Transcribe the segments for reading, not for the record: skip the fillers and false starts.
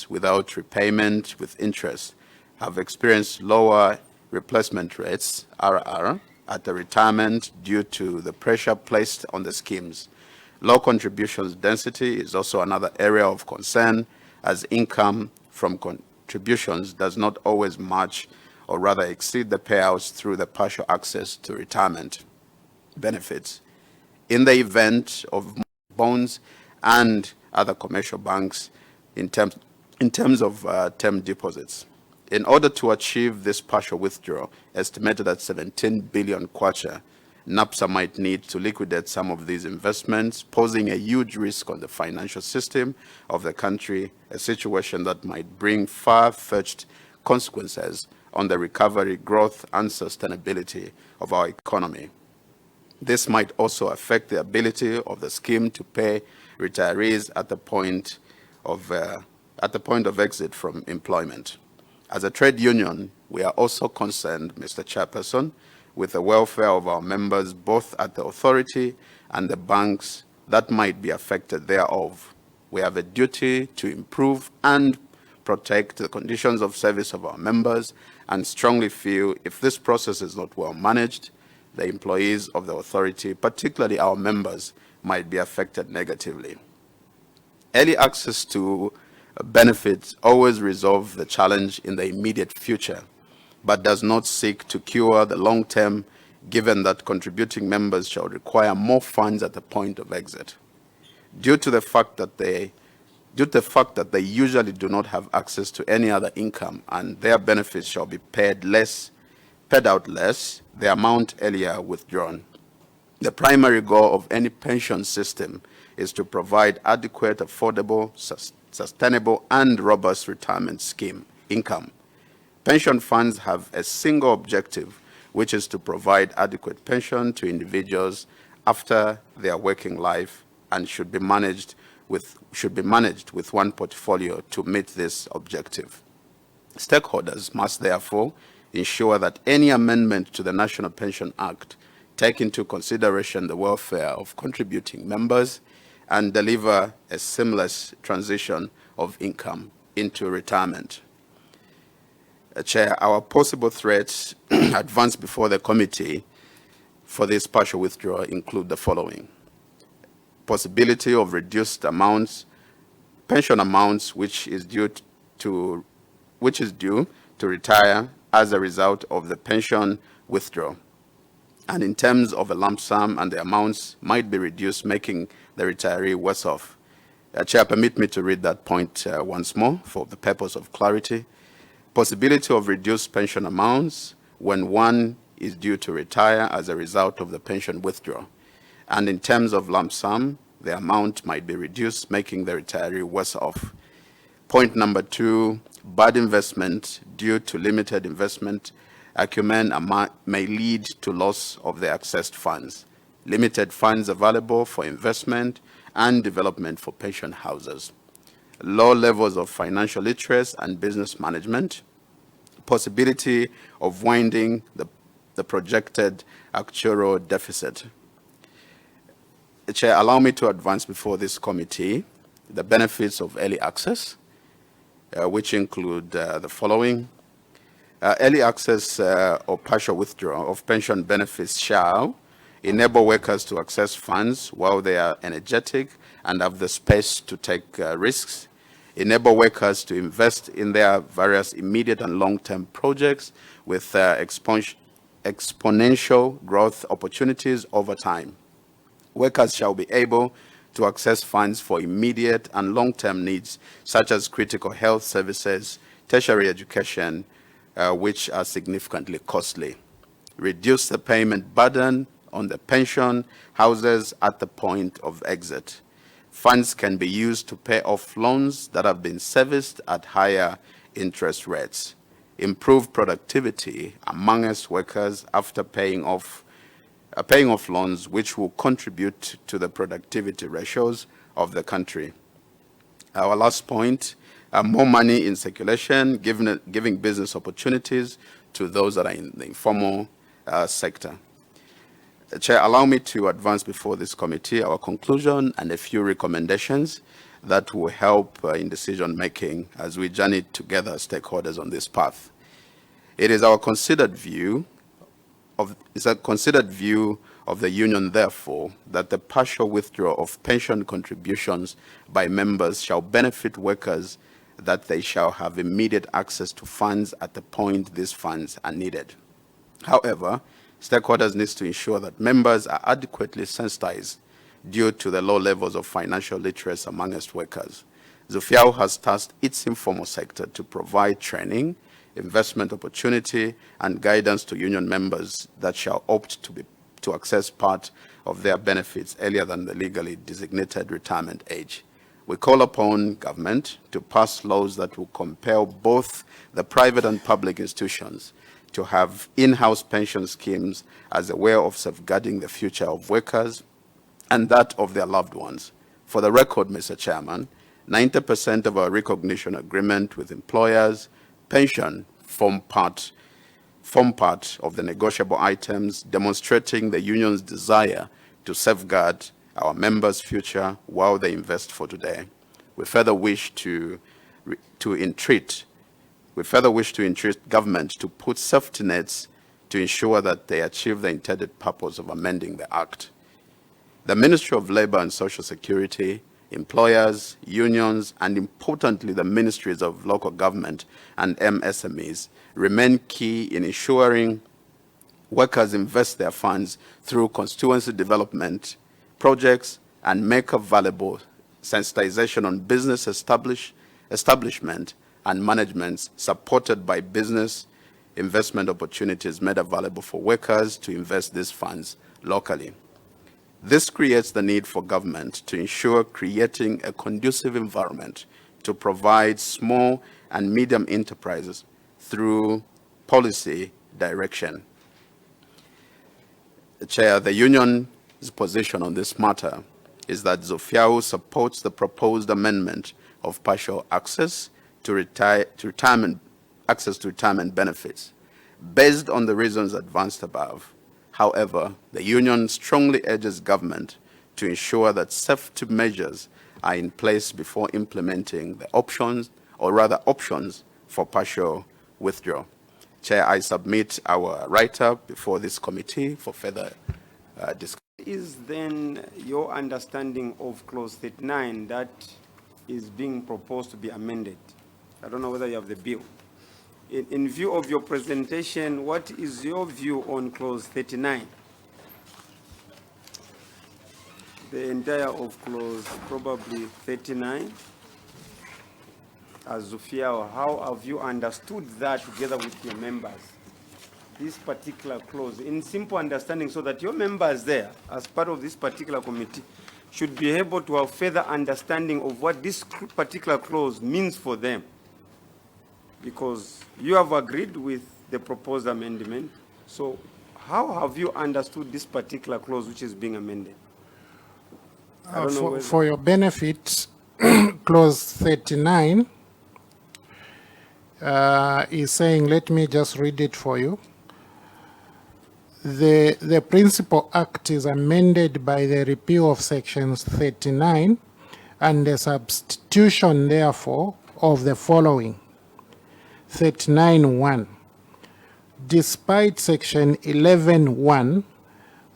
without repayment with interest have experienced lower replacement rates, RR, at the retirement due to the pressure placed on the schemes. Low contributions density is also another area of concern, as income from contributions does not always match or rather exceed the payouts through the partial access to retirement benefits. In the event of bonds and other commercial banks in terms of term deposits. In order to achieve this partial withdrawal, estimated at 17 billion kwacha, NAPSA might need to liquidate some of these investments, posing a huge risk on the financial system of the country, a situation that might bring far-fetched consequences on the recovery, growth, and sustainability of our economy. This might also affect the ability of the scheme to pay retirees at the point of exit from employment. As a trade union, we are also concerned, Mr. Chairperson, with the welfare of our members, both at the authority and the banks that might be affected thereof. We have a duty to improve and protect the conditions of service of our members, and strongly feel if this process is not well managed, the employees of the authority, particularly our members, might be affected negatively. Early access to benefits always resolve the challenge in the immediate future, but does not seek to cure the long term, given that contributing members shall require more funds at the point of exit. Due to the fact that they usually do not have access to any other income and their benefits shall be paid out less, the amount earlier withdrawn. The primary goal of any pension system is to provide adequate, affordable, sustainable, and robust retirement scheme income. Pension funds have a single objective, which is to provide adequate pension to individuals after their working life, and should be managed with one portfolio to meet this objective. Stakeholders must therefore ensure that any amendment to the National Pension Act take into consideration the welfare of contributing members and deliver a seamless transition of income into retirement. Chair, our possible threats advanced before the committee for this partial withdrawal include the following: possibility of reduced pension amounts which is due to retire as a result of the pension withdrawal. And in terms of a lump sum, and the amounts might be reduced, making the retiree worse off. Chair, permit me to read that point once more for the purpose of clarity. Possibility of reduced pension amounts when one is due to retire as a result of the pension withdrawal. And in terms of lump sum, the amount might be reduced, making the retiree worse off. Point number 2, bad investment due to limited investment acumen may lead to loss of the accessed funds. Limited funds available for investment and development for pension houses. Low levels of financial literacy and business management. Possibility of winding the projected actuarial deficit. Chair, allow me to advance before this committee the benefits of early access, which include the following. Early access or partial withdrawal of pension benefits shall enable workers to access funds while they are energetic and have the space to take risks, enable workers to invest in their various immediate and long-term projects with exponential growth opportunities over time. Workers shall be able to access funds for immediate and long-term needs, such as critical health services, tertiary education, which are significantly costly. Reduce the payment burden on the pension houses at the point of exit. Funds can be used to pay off loans that have been serviced at higher interest rates. Improve productivity amongst workers after paying off loans, which will contribute to the productivity ratios of the country. Our last point, more money in circulation, giving business opportunities to those that are in the informal sector. Chair, allow me to advance before this committee our conclusion and a few recommendations that will help in decision-making as we journey together as stakeholders on this path. It is a considered view of the Union, therefore, that the partial withdrawal of pension contributions by members shall benefit workers, that they shall have immediate access to funds at the point these funds are needed. However, stakeholders need to ensure that members are adequately sensitized due to the low levels of financial literacy amongst workers. ZUFIAW has tasked its informal sector to provide training, investment opportunity, and guidance to union members that shall opt to access part of their benefits earlier than the legally designated retirement age. We call upon government to pass laws that will compel both the private and public institutions to have in-house pension schemes as a way of safeguarding the future of workers and that of their loved ones. For the record, Mr. Chairman, 90% of our recognition agreement with employers, pension form part of the negotiable items, demonstrating the union's desire to safeguard our members' future while they invest for today. We further wish to entreat government to put safety nets to ensure that they achieve the intended purpose of amending the Act. The Ministry of Labour and Social Security, employers, unions, and importantly, the ministries of local government and MSMEs remain key in ensuring workers invest their funds through constituency development projects and make available sensitization on business establishment and management supported by business investment opportunities made available for workers to invest these funds locally. This creates the need for government to ensure creating a conducive environment to provide small and medium enterprises through policy direction. Chair, the union's position on this matter is that ZUFIAW supports the proposed amendment of partial access to retirement benefits based on the reasons advanced above. However, the union strongly urges government to ensure that safety measures are in place before implementing the options for partial withdrawal. Chair, I submit our write-up before this committee for further discussion. Is then your understanding of clause 39 that is being proposed to be amended? I don't know whether you have the bill. In view of your presentation, what is your view on clause 39? The entire of clause probably 39. As ZUFIAW, how have you understood that together with your members? This particular clause, in simple understanding, so that your members there, as part of this particular committee, should be able to have further understanding of what this particular clause means for them. Because you have agreed with the proposed amendment. So how have you understood this particular clause which is being amended? For your benefit, clause 39 is saying, let me just read it for you. The Principal Act is amended by the repeal of sections 39 and the substitution, therefore, of the following. 39(1). Despite section 11(1),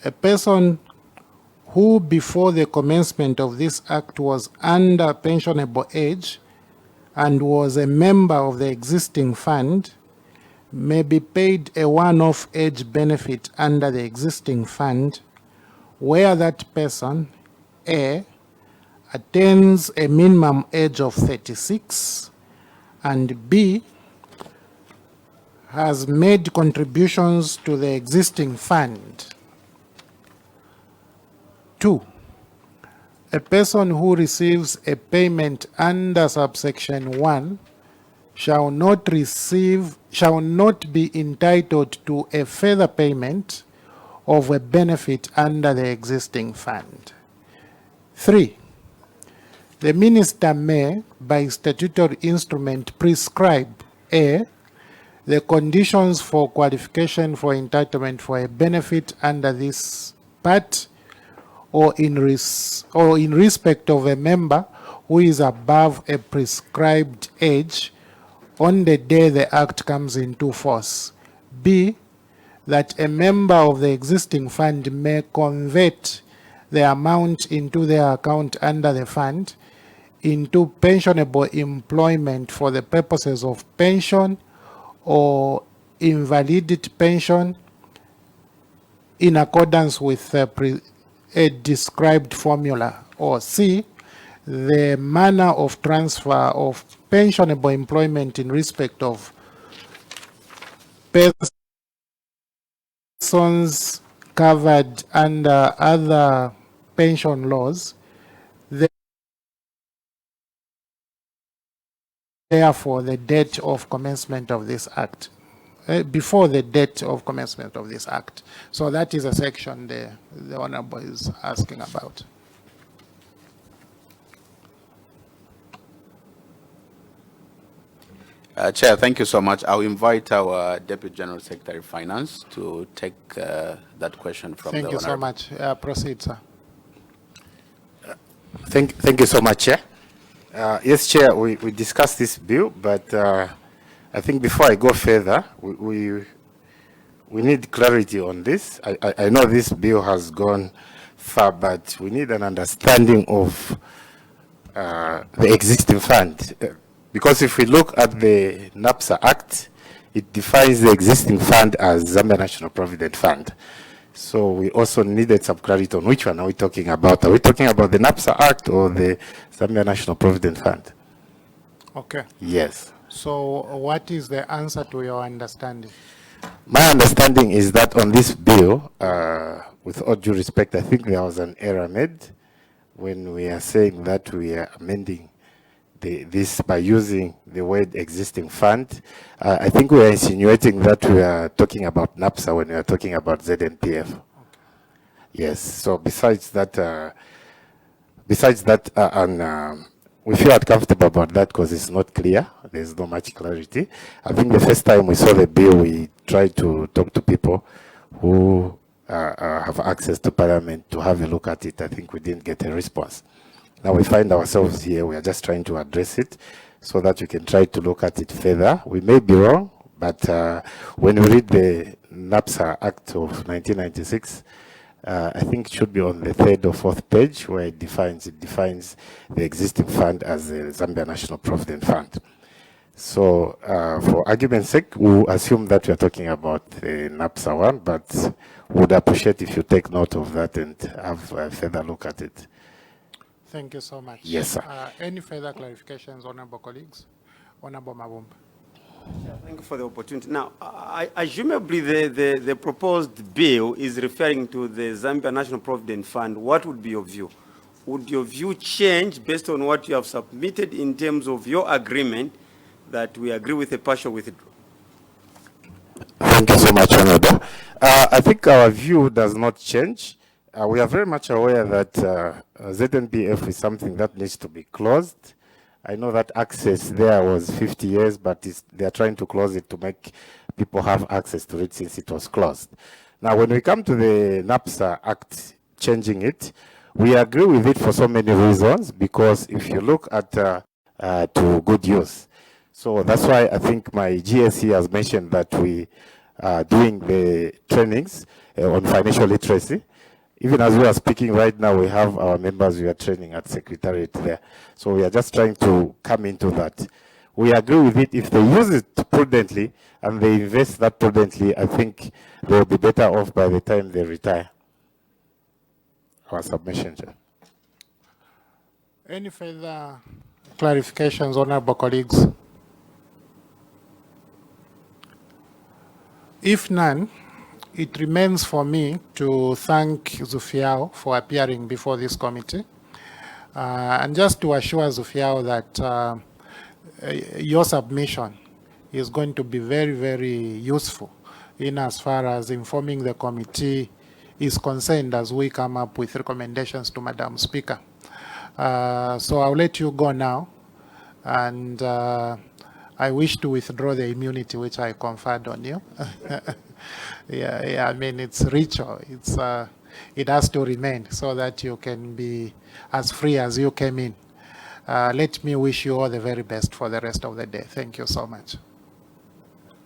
a person who before the commencement of this act was under pensionable age and was a member of the existing fund may be paid a one-off age benefit under the existing fund where that person, A, attains a minimum age of 36 and B, has made contributions to the existing fund. 2, a person who receives a payment under subsection 1 shall not be entitled to a further payment of a benefit under the existing fund. 3, the minister may, by statutory instrument, prescribe A, the conditions for qualification for entitlement for a benefit under this but or in respect of a member who is above a prescribed age on the day the act comes into force. B, that a member of the existing fund may convert the amount into their account under the fund into pensionable employment for the purposes of pension or invalided pension in accordance with a described formula. Or C, the manner of transfer of pensionable employment in respect of persons covered under other pension laws, therefore the date of commencement of this act, before the date of commencement of this act. So that is a section the Honorable is asking about. Chair, thank you so much. I'll invite our Deputy General Secretary of Finance to take that question from the Thank you so Honorable. much. Proceed, sir. Thank you so much, Chair. Yes, Chair, we discussed this bill, but I think before I go further, we need clarity on this. I know this bill has gone far, but we need an understanding of the existing fund. Because if we look at the NAPSA Act, it defines the existing fund as Zambia National Provident Fund. So we also needed some clarity on which one are we talking about. Are we talking about the NAPSA Act or the Zambia National Provident Fund? Okay. Yes. So what is the answer to your understanding? My understanding is that on this bill, with all due respect, I think there was an error made when we are saying that we are amending this by using the word existing fund. I think we are insinuating that we are talking about NAPSA when we are talking about ZNPF. Okay. Yes. So besides that, we feel uncomfortable about that because it's not clear. There's not much clarity. I think the first time we saw the bill, we tried to talk to people who have access to Parliament to have a look at it. I think we didn't get a response. Now we find ourselves here, we are just trying to address it so that we can try to look at it further. We may be wrong, but when we read the NAPSA Act of 1996, I think it should be on the 3rd or 4th page where it defines the existing fund as the Zambia National Provident Fund. So for argument's sake, we'll assume that we are talking about the NAPSA one, but would appreciate if you take note of that and have a further look at it. Thank you so much. Yes, sir. Any further clarifications, honorable colleagues? Honorable Mabumba. Thank you for the opportunity. Now, presumably the proposed bill is referring to the Zambia National Provident Fund. What would be your view? Would your view change based on what you have submitted in terms of your agreement that we agree with a partial withdrawal? Thank you so much, Honorable. I think our view does not change. We are very much aware that ZNPF is something that needs to be closed. I know that access there was 50 years, but they are trying to close it to make people have access to it since it was closed. Now, when we come to the NAPSA Act, changing it, we agree with it for so many reasons, because if you look at to good use. So that's why I think my GSE has mentioned that we are doing the trainings on financial literacy. Even as we are speaking right now, we have our members we are training at Secretariat there. So we are just trying to come into that. We agree with it. If they use it prudently and they invest that prudently, I think they will be better off by the time they retire. Our submission, Chair. Any further clarifications, honorable colleagues? If none, it remains for me to thank ZUFIAW for appearing before this committee, and just to assure ZUFIAW that your submission is going to be very, very useful in as far as informing the committee is concerned as we come up with recommendations to Madam Speaker. So I'll let you go now, and I wish to withdraw the immunity which I conferred on you. Yeah, I mean, it's ritual. it has to remain so that you can be as free as you came in. Let me wish you all the very best for the rest of the day. Thank you so much.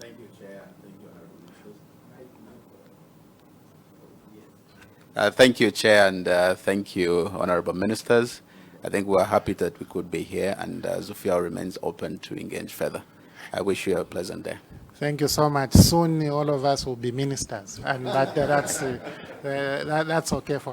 Thank you, Chair. Thank you, Honorable Ministers. Thank you, Chair, and thank you, Honorable Ministers. I think we're happy that we could be here, and ZUFIAW remains open to engage further. I wish you a pleasant day. Thank you so much. Soon all of us will be ministers, and that's okay for